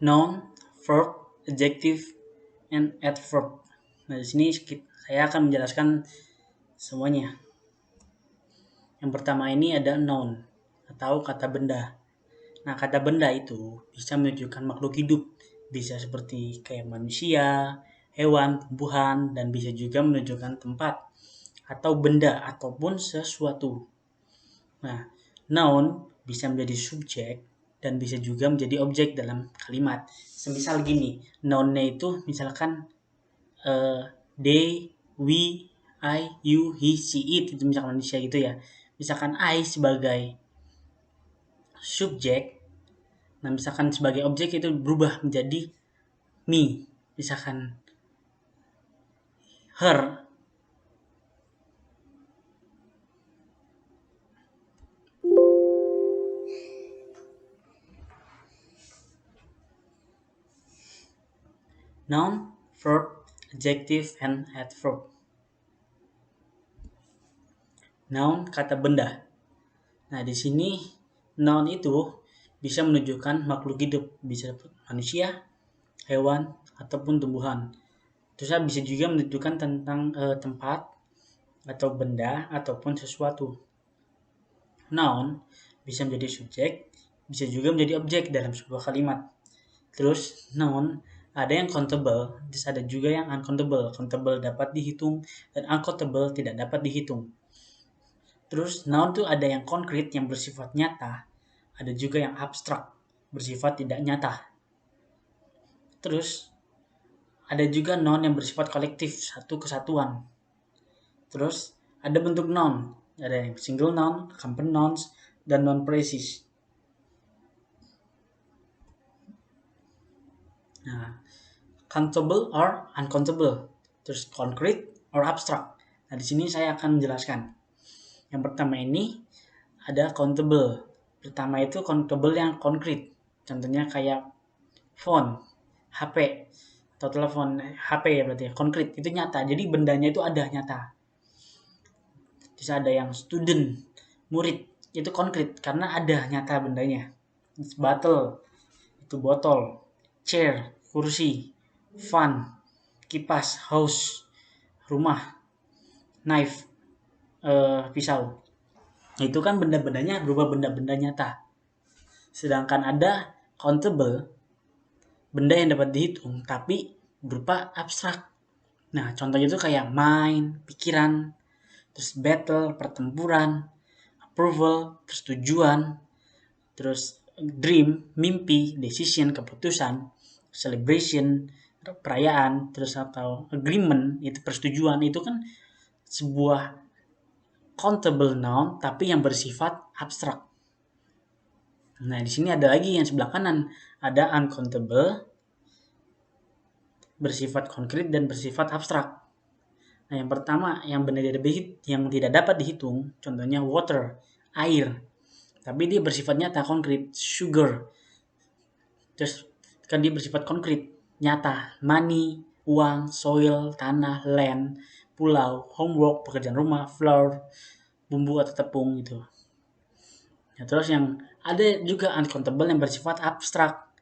noun, verb, adjective, and adverb. Nah, di sini saya akan menjelaskan semuanya. Yang pertama ini ada noun atau kata benda. Nah, kata benda itu bisa menunjukkan makhluk hidup. Bisa seperti kayak manusia, hewan, tumbuhan, dan bisa juga menunjukkan tempat atau benda ataupun sesuatu. Nah, noun bisa menjadi subjek dan bisa juga menjadi objek dalam kalimat. Semisal gini, noun-nya itu misalkan they, we, I, you, he, she, it, itu misalkan manusia gitu ya. Misalkan I sebagai subjek, nah misalkan sebagai objek itu berubah menjadi me. Misalkan her. Noun, verb, adjective, and adverb. Noun, kata benda. Nah, di sini noun itu bisa menunjukkan makhluk hidup, bisa manusia, hewan, ataupun tumbuhan. Terus bisa juga menunjukkan tentang tempat atau benda ataupun sesuatu. Noun bisa menjadi subjek, bisa juga menjadi objek dalam sebuah kalimat. Terus noun ada yang countable, terus ada juga yang uncountable. Countable dapat dihitung dan uncountable tidak dapat dihitung. Terus noun tuh ada yang konkret yang bersifat nyata, ada juga yang abstrak bersifat tidak nyata. Terus ada juga noun yang bersifat kolektif, satu kesatuan. Terus ada bentuk noun, ada yang single noun, compound nouns, dan non precis. Nah, countable or uncountable, terus concrete or abstract. Nah, di sini saya akan menjelaskan. Yang pertama ini ada countable. Pertama itu countable yang konkret. Contohnya kayak phone, HP, atau telepon HP ya berarti ya, konkret, itu nyata. Jadi bendanya itu ada nyata. Terus ada yang student, murid, itu konkret karena ada nyata bendanya. It's bottle, itu botol, chair, kursi, fan, kipas, house, rumah, knife, pisau. Itu kan benda-bendanya berubah benda-benda nyata. Sedangkan ada countable, benda yang dapat dihitung tapi berupa abstrak. Nah, contohnya itu kayak mind, pikiran, terus battle, pertempuran, approval, terus tujuan, terus dream, mimpi, decision, keputusan, celebration, perayaan, terus atau agreement, itu persetujuan, itu kan sebuah countable noun tapi yang bersifat abstrak. Nah, di sini ada lagi yang sebelah kanan, ada uncountable, bersifat konkret dan bersifat abstrak. Nah, yang pertama yang tidak dapat dihitung, contohnya water, air. Tapi dia bersifat nyata, konkret, sugar. Terus kan dia bersifat konkret, nyata, money, uang, soil, tanah, land, pulau, homework, pekerjaan rumah, flour, bumbu atau tepung gitu. Nah, terus yang ada juga uncountable yang bersifat abstrak.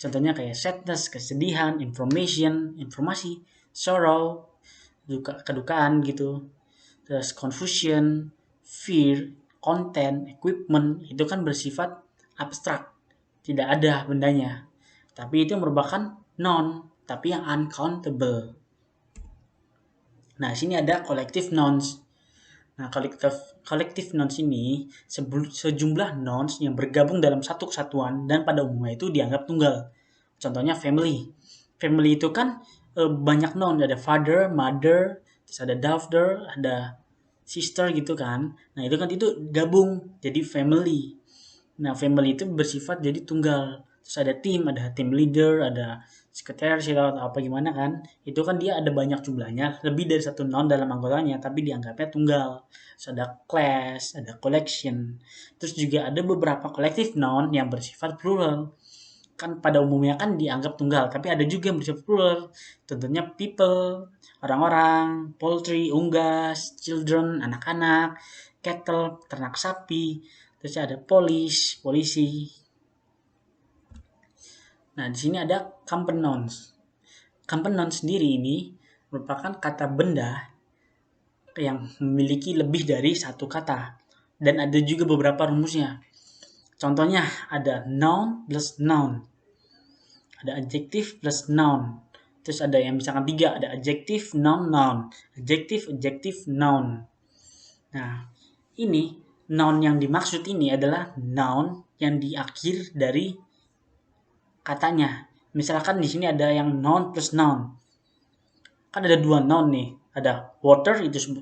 Contohnya kayak sadness, kesedihan, informasi, sorrow, kedukaan gitu. Terus confusion, fear, content, equipment, itu kan bersifat abstrak. Tidak ada bendanya. Tapi itu merupakan noun, tapi yang uncountable. Nah, sini ada collective nouns. Nah, collective nouns ini sejumlah nouns yang bergabung dalam satu kesatuan dan pada umumnya itu dianggap tunggal. Contohnya family. Family itu kan banyak noun, ada father, mother, terus ada daughter, ada sister gitu kan. Nah, itu kan itu gabung jadi family. Nah, family itu bersifat jadi tunggal. Terus ada team leader, ada sekretaris atau apa gimana kan. Itu kan dia ada banyak jumlahnya, lebih dari satu noun dalam anggotanya, tapi dianggapnya tunggal. Terus ada class, ada collection. Terus juga ada beberapa collective noun yang bersifat plural. Kan pada umumnya kan dianggap tunggal, tapi ada juga yang bersifat plural. Tentunya people, orang-orang, poultry, unggas, children, anak-anak, cattle, ternak sapi, terus ada police, polisi. Nah, di sini ada companion nouns. Companion nouns sendiri ini merupakan kata benda yang memiliki lebih dari satu kata. Dan ada juga beberapa rumusnya. Contohnya ada noun plus noun. Ada adjective plus noun. Terus ada yang misalkan 3, ada adjective, noun, noun. Adjective, adjective, noun. Nah, ini noun yang dimaksud ini adalah noun yang di akhir dari katanya. Misalkan di sini ada yang noun plus noun. Kan ada 2 noun nih. Ada water itu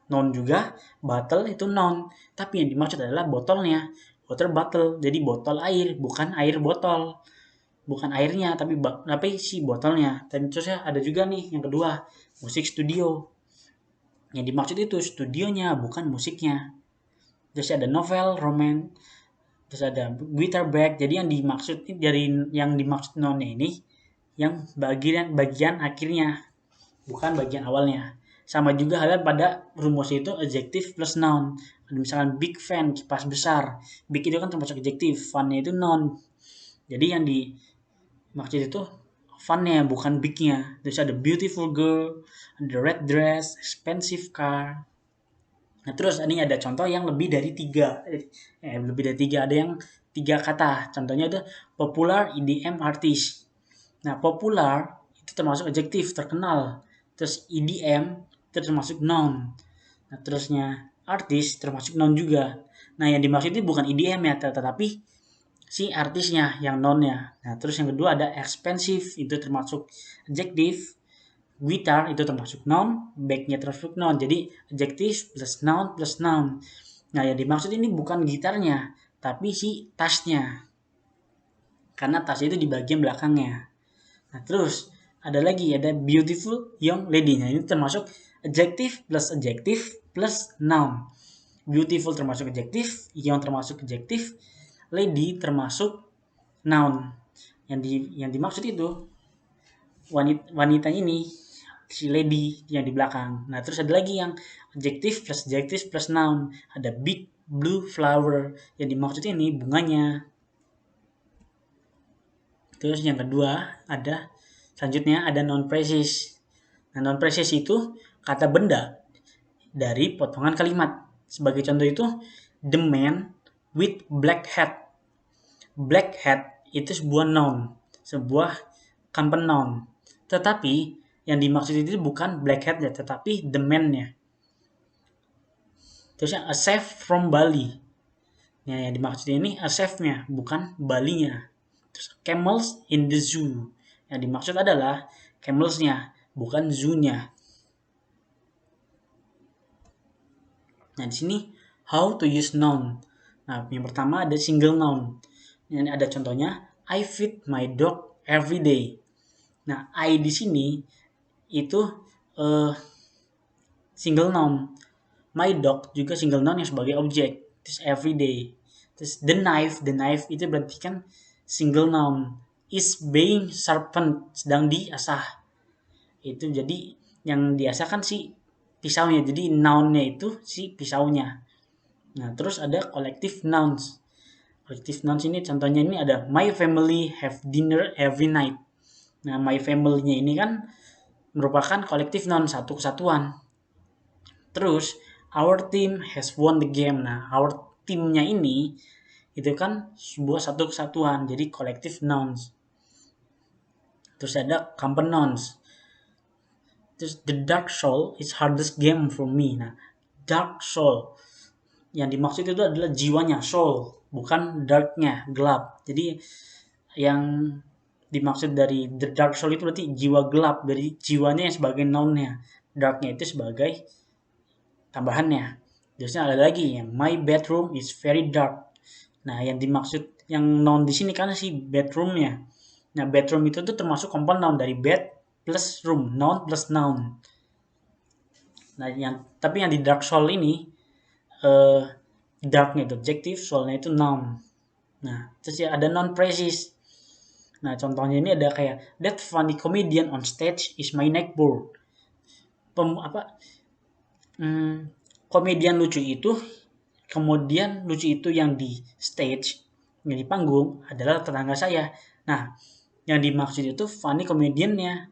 noun juga, bottle itu noun. Tapi yang dimaksud adalah botolnya. Water bottle. Jadi botol air, bukan air botol. Bukan airnya, tapi si botolnya. Dan terusnya ada juga nih yang kedua, musik studio. Yang dimaksud itu studionya, bukan musiknya. Terus ada novel, romance, terus ada guitar back. Jadi yang dimaksud nounnya ini yang bagian akhirnya, bukan bagian awalnya. Sama juga halnya pada rumus itu adjective plus noun. Misalkan big fan, kipas besar. Big itu kan termasuk adjective, fun-nya itu noun. Jadi yang dimaksud itu fun-nya, bukan big-nya. Terus ada beautiful girl, ada red dress, expensive car. Nah, terus ini ada contoh yang lebih dari 3. Lebih dari 3, ada yang 3 kata. Contohnya itu popular EDM artist. Nah, popular itu termasuk adjektif, terkenal. Terus EDM itu termasuk noun. Nah, terusnya artis termasuk noun juga. Nah, yang dimaksud itu bukan EDM ya, tetapi si artisnya yang nounnya. Nah, terus yang kedua ada expensive, itu termasuk adjektif. Guitar itu termasuk noun, back-nya termasuk noun. Jadi adjektif plus noun plus noun. Nah, yang dimaksud ini bukan gitarnya, tapi si tasnya. Karena tas itu di bagian belakangnya. Nah, terus ada beautiful young lady. Nah, ini termasuk adjective plus noun. Beautiful termasuk adjective, young termasuk adjective, lady termasuk noun. Yang dimaksud itu wanita ini, si lady yang di belakang. Nah, terus ada lagi yang adjective plus noun. Ada big blue flower. Yang dimaksud ini bunganya. Terus yang kedua selanjutnya ada non precis. Nah, non precis itu kata benda dari potongan kalimat. Sebagai contoh itu the man with black hat. Black hat itu sebuah noun, sebuah companion noun. Tetapi yang dimaksud itu bukan black hat ya, tetapi the man-nya. Terus yang a chef from Bali. Nah, yang dimaksud ini a chef-nya, bukan Bali-nya. Terus camels in the zoo. Yang dimaksud adalah camels-nya, bukan zoo-nya. Nah, di sini how to use noun. Nah, yang pertama ada single noun. Ini ada contohnya, I feed my dog every day. Nah, I di sini itu single noun. My dog juga single noun yang sebagai objek. Terus every day. Terus the knife itu berarti kan single noun. Is being sharpened, sedang diasah. Itu jadi yang diasah kan si pisaunya. Jadi noun-nya itu si pisaunya. Nah, terus ada collective nouns. Collective nouns ini contohnya ini ada my family have dinner every night. Nah, my family-nya ini kan merupakan collective noun, satu kesatuan. Terus our team has won the game. Nah, our team-nya ini itu kan sebuah satu kesatuan, jadi collective nouns. Terus ada companion nouns. Terus the dark soul is hardest game for me. Nah, dark soul yang dimaksud itu adalah jiwanya, soul, bukan darknya, gelap. Jadi yang dimaksud dari the dark soul itu berarti jiwa gelap, dari jiwanya yang sebagai noun-nya, darknya itu sebagai tambahannya. Terusnya ada lagi yang my bedroom is very dark. Nah, yang dimaksud yang noun di sini kan si bedroomnya. Nah, bedroom itu tuh termasuk komponen noun dari bed plus room, noun plus noun. Nah, tapi yang di dark soul ini darknya itu adjective, soulnya itu noun. Nah, terus ya ada non precis. Nah, contohnya ini ada kayak that funny comedian on stage is my neighbor. Komedian lucu itu, kemudian lucu itu yang di stage, yang di panggung adalah tetangga saya. Nah, yang dimaksud itu funny comedian-nya,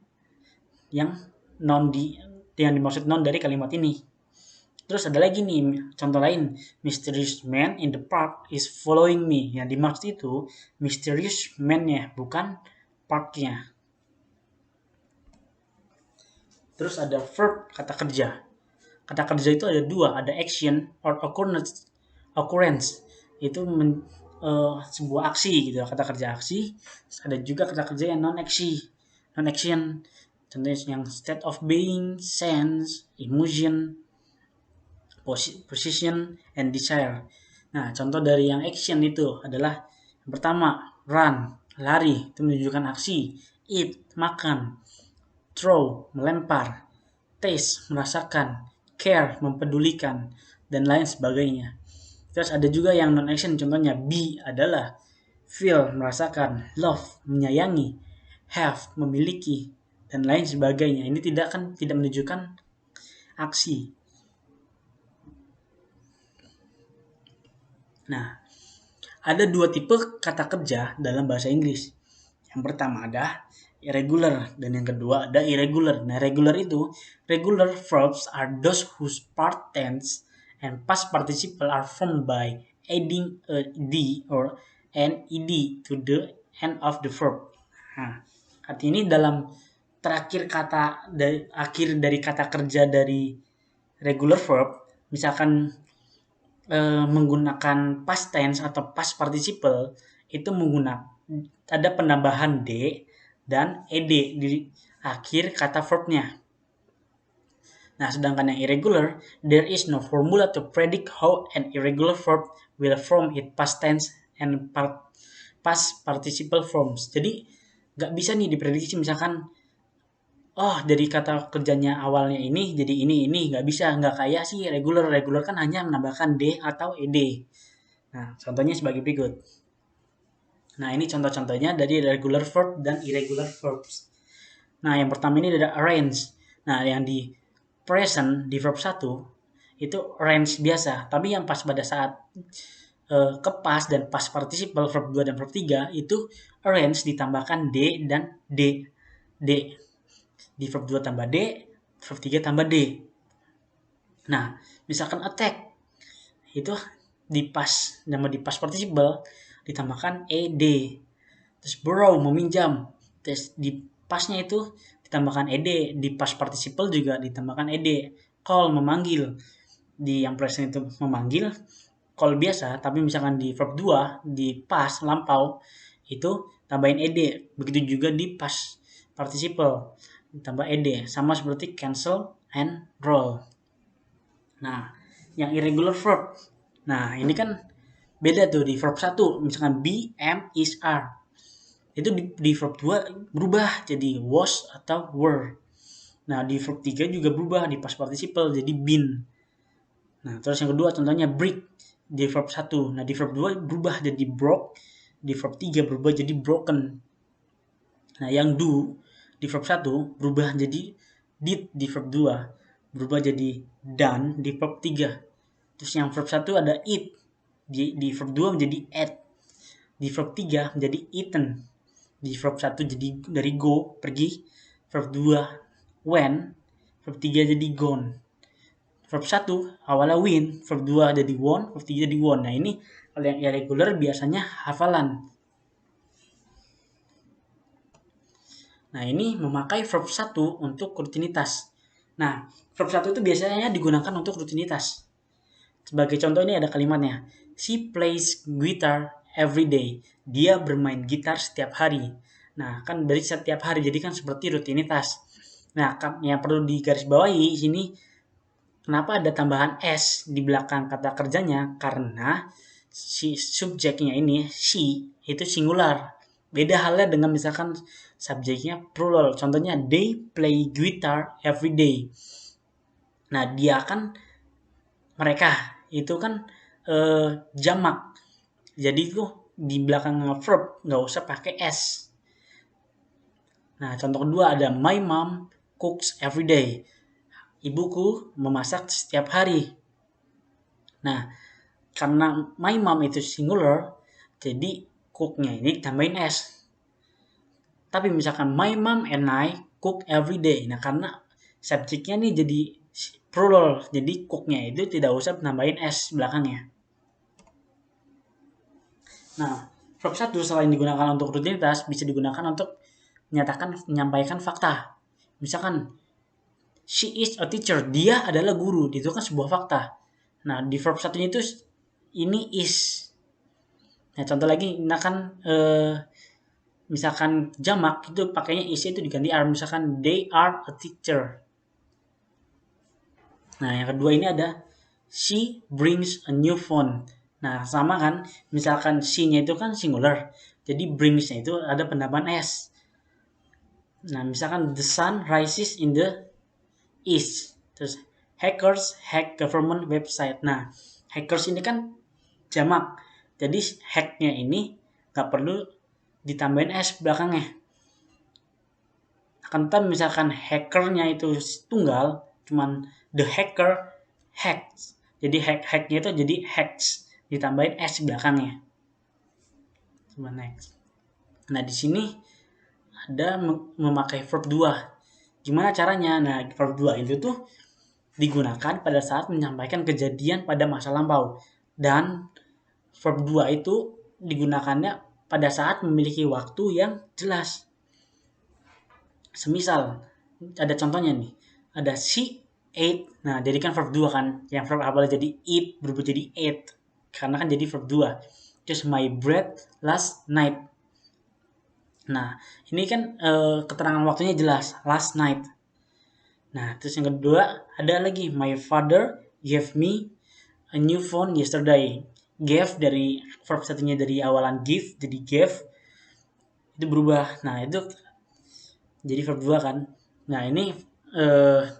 yang yang dimaksud non dari kalimat ini. Terus ada lagi nih contoh lain, mysterious man in the park is following me. Yang dimaksud itu mysterious man-nya, bukan parknya. Terus ada verb, kata kerja. Kata kerja itu ada dua, ada action or occurrence. Itu sebuah aksi gitu, kata kerja aksi. Terus ada juga kata kerja yang non action. Contohnya yang state of being, sense, emotion, position, and desire. Nah, contoh dari yang action itu adalah yang pertama, run, lari, itu menunjukkan aksi. Eat, makan. Throw, melempar. Taste, merasakan. Care, mempedulikan. Dan lain sebagainya. Terus ada juga yang non-action, contohnya be adalah feel, merasakan. Love, menyayangi. Have, memiliki. Dan lain sebagainya. Ini tidak menunjukkan aksi. Nah, ada dua tipe kata kerja dalam bahasa Inggris. Yang pertama ada irregular dan yang kedua ada irregular. Nah, regular verbs are those whose part tense and past participle are formed by adding a d or an ed to the end of the verb. Nah, arti ini dalam akhir dari kata kerja dari regular verb, misalkan menggunakan past tense atau past participle, itu ada penambahan d dan ed di akhir kata verbnya. Nah, sedangkan yang irregular, there is no formula to predict how an irregular verb will form its past tense and past participle forms. Jadi nggak bisa nih diprediksi, misalkan dari kata kerjanya awalnya ini jadi ini nggak bisa, nggak kayak sih regular kan hanya menambahkan d atau ed. Nah, contohnya sebagai berikut. Nah, ini contoh-contohnya dari regular verb dan irregular verbs. Nah, yang pertama ini ada arrange. Nah, yang di present di verb 1 itu arrange biasa, tapi yang pas pada saat ke past dan past participle verb 2 dan verb 3 itu arrange ditambahkan d dan d. Di verb 2 tambah D, verb 3 tambah D. Nah, misalkan attack, itu di past participle ditambahkan ed. Terus borrow, meminjam. Terus di pastnya itu ditambahkan ed, di past participle juga ditambahkan ed. Call, memanggil. Di yang present itu memanggil, call biasa, tapi misalkan di verb 2, di past, lampau, itu tambahin ed. Begitu juga di past participle ditambah ed, sama seperti cancel and roll. Nah, yang irregular verb, nah ini kan beda tuh di verb 1, misalkan be, am, is, are. Itu di verb 2 berubah jadi was atau were. Nah, di verb 3 juga berubah di past participle jadi been. Nah, terus yang kedua contohnya break di verb 1. Nah, di verb 2 berubah jadi broke, di verb 3 berubah jadi broken. Nah, yang do di verb 1 berubah jadi did di verb 2, berubah jadi done di verb 3. Terus yang verb 1 ada eat, di verb 2 menjadi ate, di verb 3 menjadi eaten. Di verb 1 jadi dari go, pergi, verb 2 went, verb 3 jadi gone. Verb 1 awalnya win, verb 2 jadi won, verb 3 jadi won. Nah, ini kalau yang irregular biasanya hafalan. Nah, ini memakai verb 1 untuk rutinitas. Nah, verb 1 itu biasanya digunakan untuk rutinitas. Sebagai contoh ini ada kalimatnya. She plays guitar every day. Dia bermain gitar setiap hari. Nah, kan berarti setiap hari, jadi kan seperti rutinitas. Nah, yang perlu digarisbawahi di sini, kenapa ada tambahan s di belakang kata kerjanya? Karena si subjeknya ini, she, itu singular. Beda halnya dengan misalkan subjeknya plural. Contohnya, they play guitar every day. Nah, dia kan, mereka, itu kan jamak. Jadi tuh di belakang verb nggak usah pakai s. Nah, contoh kedua ada my mom cooks every day. Ibuku memasak setiap hari. Nah, karena my mom itu singular, jadi cooknya ini tambahin s. Tapi misalkan my mom and I cook every day. Nah, karena subjeknya nih jadi plural, jadi cooknya itu tidak usah nambahin s belakangnya. Nah, verb 1 selain digunakan untuk rutinitas, bisa digunakan untuk menyampaikan fakta. Misalkan, she is a teacher, dia adalah guru, itu kan sebuah fakta. Nah, di verb satunya itu ini is. Nah, contoh lagi, misalkan jamak itu pakainya is itu diganti are. Misalkan they are a teacher. Nah, yang kedua ini ada she brings a new phone. Nah, sama kan? Misalkan she-nya itu kan singular. Jadi brings-nya itu ada penambahan s. Nah, misalkan the sun rises in the east. Terus hackers hack government website. Nah, hackers ini kan jamak. Jadi hack-nya ini nggak perlu ditambahin s belakangnya. Akan tetapi misalkan hackernya itu tunggal, cuman the hacker hacks. Jadi hacknya itu jadi hacks ditambahin s belakangnya. Coba next. Nah, di sini ada memakai verb 2. Gimana caranya? Nah, verb 2 itu tuh digunakan pada saat menyampaikan kejadian pada masa lampau. Dan verb 2 itu digunakannya pada saat memiliki waktu yang jelas. Semisal, ada contohnya nih. Ada she ate. Nah, jadi kan verb 2 kan. Yang verb awalnya jadi eat berubah jadi ate. Karena kan jadi verb 2. Terus my bread last night. Nah, ini kan keterangan waktunya jelas. Last night. Nah, terus yang kedua ada lagi. My father gave me a new phone yesterday. Gave dari verb satunya dari awalan give jadi gave. Itu berubah. Nah, itu jadi verb 2 kan. Nah, ini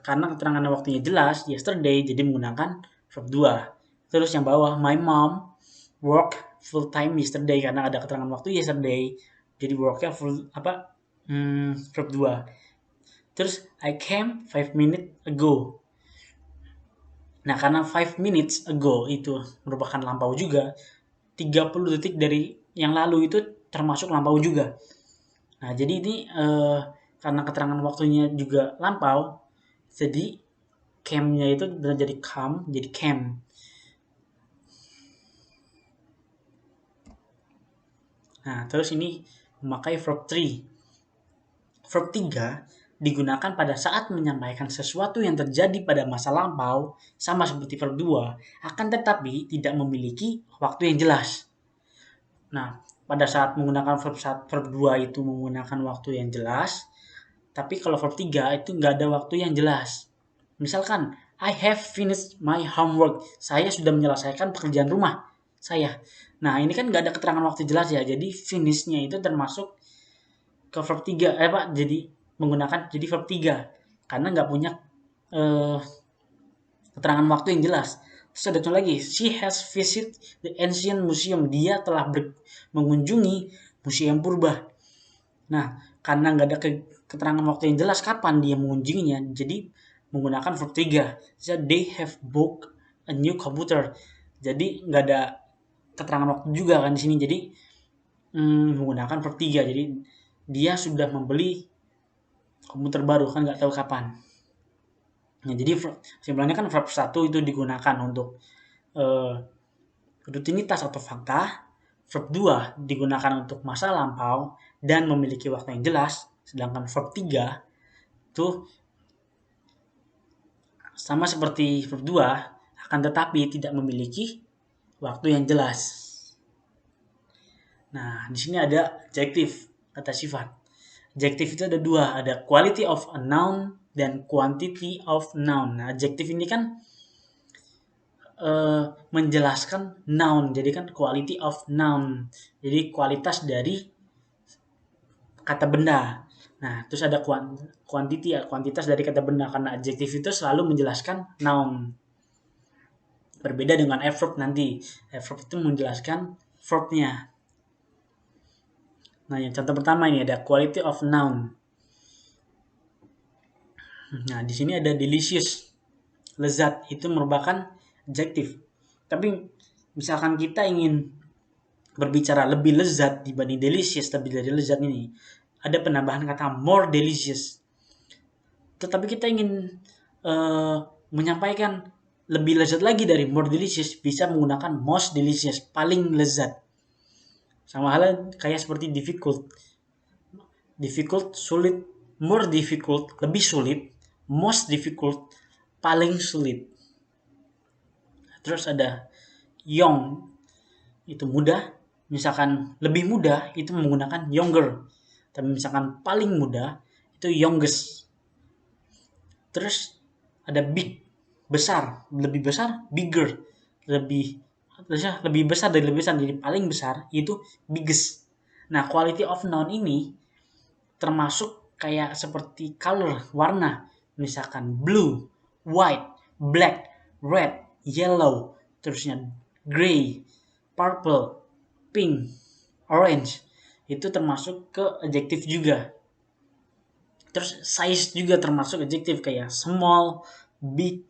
karena keterangan waktunya jelas, yesterday, jadi menggunakan verb 2. Terus yang bawah, my mom work full time yesterday, karena ada keterangan waktu yesterday, jadi worknya full verb 2. Terus I came 5 minutes ago. Nah, karena 5 minutes ago itu merupakan lampau juga, 30 detik dari yang lalu itu termasuk lampau juga. Nah, jadi ini karena keterangan waktunya juga lampau, jadi came-nya itu jadi come, jadi came. Nah, terus ini memakai verb 3. Verb 3 digunakan pada saat menyampaikan sesuatu yang terjadi pada masa lampau, sama seperti verb 2, akan tetapi tidak memiliki waktu yang jelas. Nah, pada saat menggunakan verb 2 itu menggunakan waktu yang jelas, tapi kalau verb 3 itu nggak ada waktu yang jelas. Misalkan, I have finished my homework. Saya sudah menyelesaikan pekerjaan rumah saya. Nah, ini kan nggak ada keterangan waktu jelas ya. Jadi finish-nya itu termasuk ke verb 3. Jadi menggunakan jadi verb 3. Karena nggak punya keterangan waktu yang jelas. Terus ada contoh lagi. She has visited the ancient museum. Dia telah mengunjungi museum purba. Nah, karena nggak ada keterangan waktu yang jelas kapan dia mengunjunginya, jadi menggunakan verb 3. So, they have booked a new computer. Jadi nggak ada keterangan waktu juga kan di sini. Jadi menggunakan verb 3. Jadi dia sudah membeli komputer baru, kan nggak tahu kapan. Nah, jadi kesimpulannya kan verb 1 itu digunakan untuk rutinitas atau fakta. Verb 2 digunakan untuk masa lampau dan memiliki waktu yang jelas, sedangkan verb 3 itu sama seperti verb 2, akan tetapi tidak memiliki waktu yang jelas. Nah, di sini ada adjektif, kata sifat. Adjektif itu ada 2, ada quality of a noun dan quantity of noun. Nah, adjektif ini kan menjelaskan noun, jadi kan quality of noun, jadi kualitas dari kata benda. Nah, terus ada quantity ya, kuantitas dari kata benda, karena adjektif itu selalu menjelaskan noun. Berbeda dengan adverb nanti. Adverb itu menjelaskan verbnya. Nah, yang contoh pertama ini ada quality of noun. Nah, di sini ada delicious, lezat, itu merupakan adjektif. Tapi misalkan kita ingin berbicara lebih lezat dibanding delicious, lebih dari lezat ini, ada penambahan kata more delicious. Tetapi kita ingin menyampaikan lebih lezat lagi dari more delicious, bisa menggunakan most delicious, paling lezat. Sama halnya kayak seperti difficult. Difficult, sulit, more difficult, lebih sulit, most difficult, paling sulit. Terus ada young, itu mudah. Misalkan lebih mudah, itu menggunakan younger. Tapi misalkan paling mudah, itu youngest. Terus ada big, besar, lebih besar, bigger, lebih besar dari lebih besar, jadi paling besar itu biggest. Nah, quality of noun ini termasuk kayak seperti color, warna, misalkan blue, white, black, red, yellow, terusnya gray, purple, pink, orange, itu termasuk ke adjektif juga. Terus size juga termasuk adjektif kayak small, big,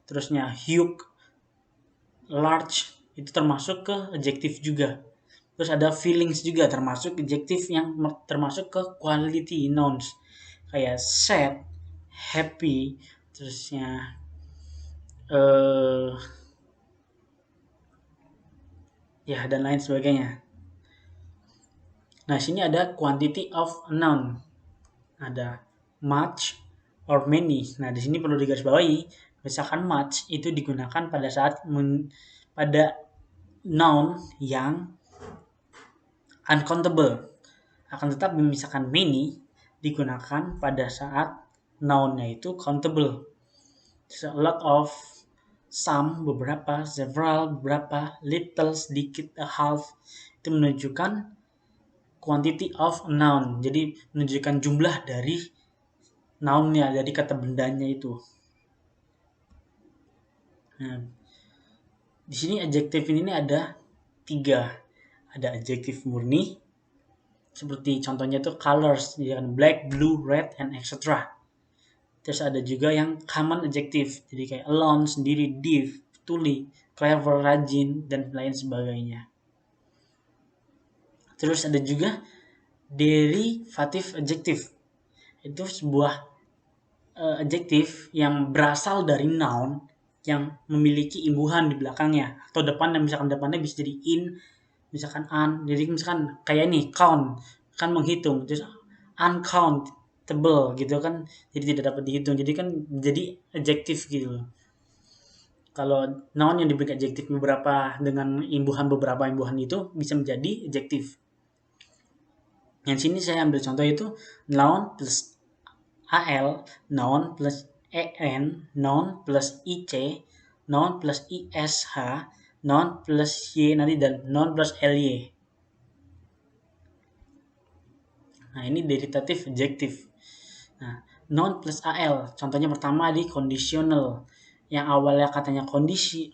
terusnya huge, large, itu termasuk ke adjektif juga. Terus ada feelings juga termasuk adjektif yang termasuk ke quality nouns kayak sad, happy, terusnya ya dan lain sebagainya. Nah, sini ada quantity of a noun. Ada much or many. Nah, di sini perlu digarisbawahi, misalkan much itu digunakan pada saat pada noun yang uncountable. Akan tetapi misalkan many digunakan pada saat noun-nya itu countable. So, a lot of, some, beberapa, several, beberapa, little, sedikit, a half, itu menunjukkan quantity of noun. Jadi menunjukkan jumlah dari noun-nya, dari kata bendanya itu. Nah, di sini adjektif ini ada 3. Ada adjektif murni, seperti contohnya itu colors, jadi black, blue, red, and etc. Terus ada juga yang common adjective, jadi kayak alone, sendiri, div, tuli, clever, rajin, dan lain sebagainya. Terus ada juga derivative adjective, itu sebuah adjektif yang berasal dari noun yang memiliki imbuhan di belakangnya atau depannya, misalkan depannya bisa jadi in, misalkan an, jadi misalkan kayak ini count kan menghitung, terus uncountable gitu kan, jadi tidak dapat dihitung, jadi kan jadi adjektif gitu. Kalau noun yang diberi adjektif beberapa dengan beberapa imbuhan itu bisa menjadi adjektif. Yang sini saya ambil contoh itu noun plus al, noun plus en, noun plus ic, noun plus ish, noun plus y nanti, dan noun plus ly. Nah, ini derivative adjektif. Nah, noun plus al, contohnya pertama di conditional, yang awalnya katanya condition,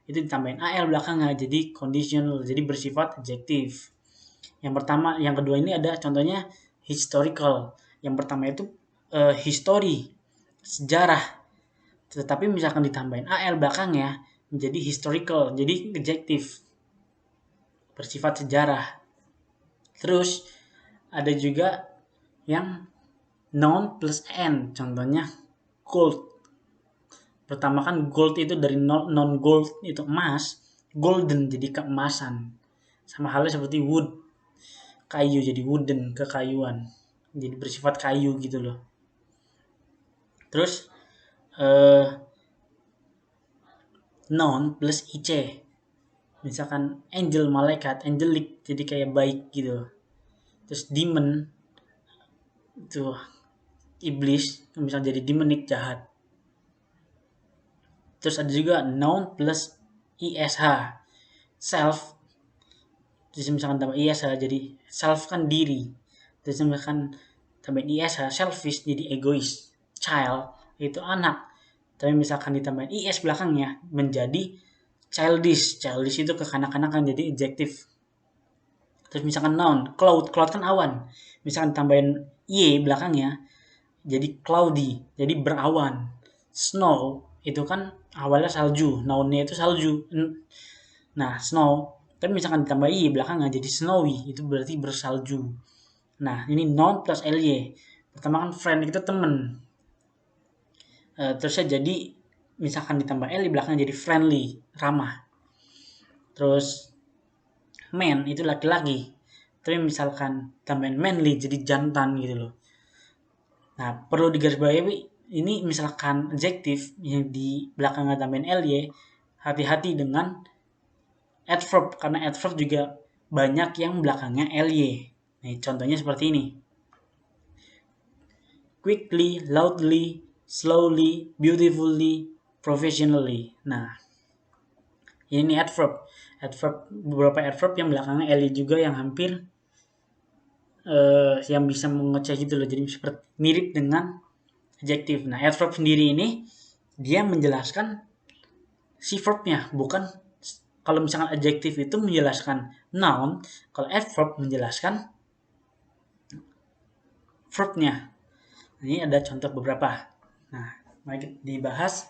itu ditambahin al belakangnya jadi conditional, jadi bersifat adjektif. Yang kedua ini ada contohnya historical. Yang pertama itu history, sejarah. Tetapi misalkan ditambahin al belakangnya menjadi historical, jadi adjektif, bersifat sejarah. Terus ada juga yang noun plus n, contohnya gold. Pertama kan gold itu dari non gold itu emas, golden jadi keemasan. Sama halnya seperti wood, kayu jadi wooden, kekayuan, jadi bersifat kayu gitu loh. Terus noun plus ic, misalkan angel, malaikat, angelic, jadi kayak baik gitu. Terus demon itu iblis, misalnya jadi demonic, jahat. Terus ada juga noun plus ish, self, terus misalkan tambah ish jadi self kan diri, terus misalkan tambah ish selfish jadi egois, child itu anak, tapi misalkan ditambahin is belakangnya menjadi childish itu kekanak-kanakan, jadi adjektif. Terus misalkan noun cloud kan awan, misalkan tambahin y belakangnya jadi cloudy, jadi berawan. Snow itu kan awalnya salju, nounnya itu salju, nah snow, tapi misalkan ditambah i belakangnya jadi snowy, itu berarti bersalju. Nah, ini noun plus ly. Pertama kan friend itu temen. Terusnya jadi misalkan ditambah ly belakangnya jadi friendly, ramah. Terus man itu laki-laki. Tapi misalkan tambahin manly jadi jantan gitu loh. Nah, perlu digarisbawahi ini misalkan adjektif yang di belakangnya tambahin ly, hati-hati dengan adverb karena adverb juga banyak yang belakangnya ly. Nah, contohnya seperti ini. Quickly, loudly, slowly, beautifully, professionally. Nah, ini adverb. Beberapa adverb yang belakangnya ly juga yang hampir yang bisa mengecek gitu loh. Jadi seperti mirip dengan adjektif. Nah, adverb sendiri ini dia menjelaskan si verbnya, bukan kalau misalkan adjektif itu menjelaskan noun, kalau adverb menjelaskan verbnya. Ini ada contoh beberapa. Nah, mari kita dibahas.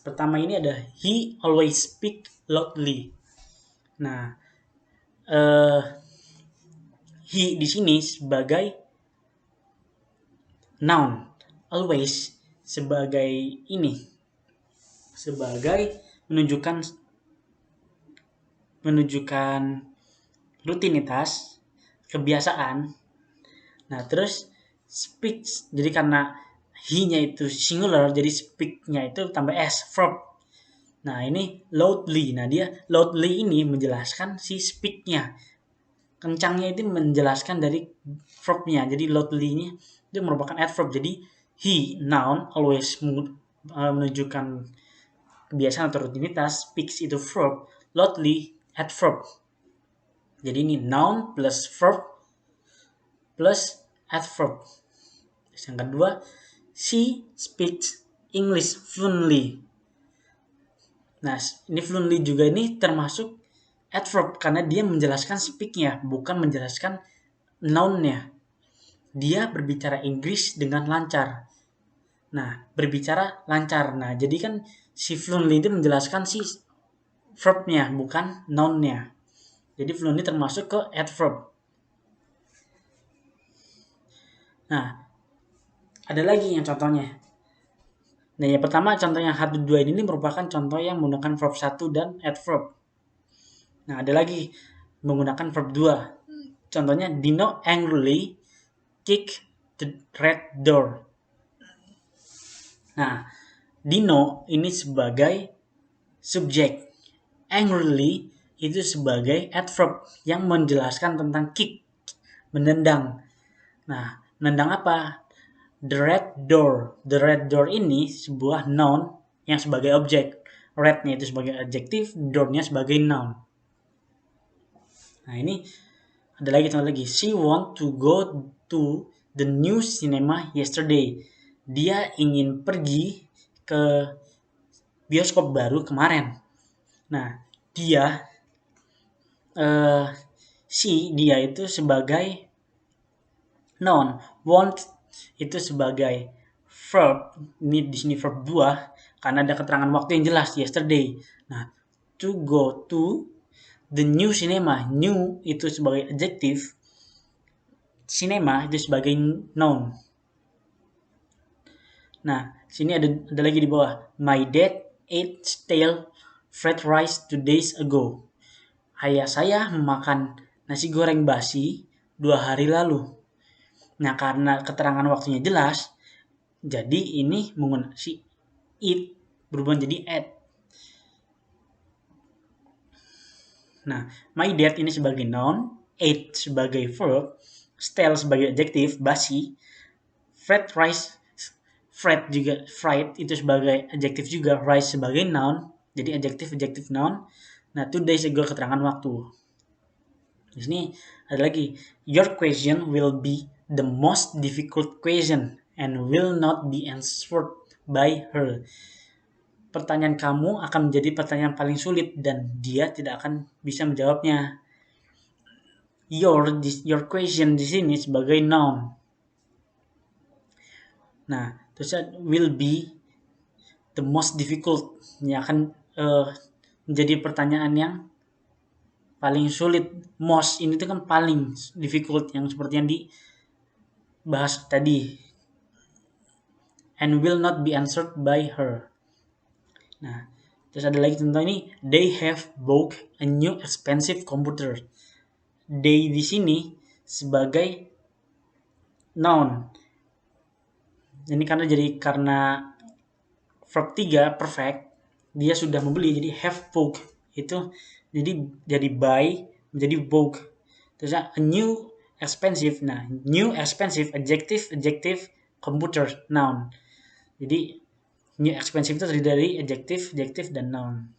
Pertama ini ada he always speak loudly. Nah, he di sini sebagai noun, always sebagai ini, sebagai menunjukkan rutinitas, kebiasaan. Nah, terus speaks, jadi karena he-nya itu singular, jadi speak-nya itu tambah s, verb. Nah, ini loudly. Nah, dia loudly ini menjelaskan si speak-nya. Kencangnya itu menjelaskan dari verb-nya. Jadi loudly ini itu merupakan adverb. Jadi he, noun, always menunjukkan kebiasaan atau rutinitas, speaks itu verb, loudly adverb. Jadi ini noun plus verb plus adverb. Terus yang kedua, she speaks English fluently. Nah, ini fluently juga ini termasuk adverb karena dia menjelaskan speak-nya, bukan menjelaskan noun-nya. Dia berbicara Inggris dengan lancar. Nah, berbicara lancar. Nah, jadi kan si fluently itu menjelaskan si verb-nya, bukan noun-nya. Jadi fluently termasuk ke adverb. Nah, ada lagi yang contohnya. Nah, yang pertama contoh yang 1, 2 ini merupakan contoh yang menggunakan verb 1 dan adverb. Nah, ada lagi menggunakan verb 2. Contohnya, Dino angrily kick the red door. Nah, Dino ini sebagai subjek. Angrily itu sebagai adverb yang menjelaskan tentang kick, menendang. Nah, menendang apa? The red door. The red door ini sebuah noun yang sebagai objek. Red-nya itu sebagai adjektif, door-nya sebagai noun. Nah, ini ada lagi contoh lagi. She want to go to the new cinema yesterday. Dia ingin pergi ke bioskop baru kemarin. Nah, dia dia itu sebagai noun, want itu sebagai verb. Ini di sini verb 2 karena ada keterangan waktu yang jelas, yesterday. Nah, to go to the new cinema, new itu sebagai adjektif, cinema itu sebagai noun. Nah, sini ada lagi di bawah. My dad ate stale fried rice 2 days ago. Ayah saya memakan nasi goreng basi 2 hari lalu. Nah, karena keterangan waktunya jelas, jadi ini menggunakan si it berubah jadi at. Nah, my dad ini sebagai noun, ate sebagai verb, stale sebagai adjektif, basi, fried rice, fried itu sebagai adjektif juga, rice sebagai noun, jadi adjektif noun. Nah, 2 days ago keterangan waktu. Di sini ada lagi, your question will be the most difficult question and will not be answered by her. Pertanyaan kamu akan menjadi pertanyaan paling sulit dan dia tidak akan bisa menjawabnya. Your question di sini sebagai noun. Nah, terus will be the most difficult, yang akan menjadi pertanyaan yang paling sulit. Most ini tuh kan paling difficult, yang seperti yang dibahas tadi. And will not be answered by her. Nah, terus ada lagi contoh ini, they have bought a new expensive computer. They di sini sebagai noun. Ini karena verb 3 perfect, dia sudah membeli, jadi have bought itu jadi buy menjadi bought. Terus a new expensive. Nah, new expensive adjective computer noun. Jadi new expensive itu terdiri dari adjective dan noun.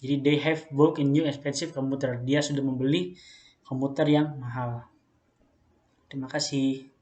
Jadi they have bought a new expensive computer. Dia sudah membeli komputer yang mahal. Terima kasih.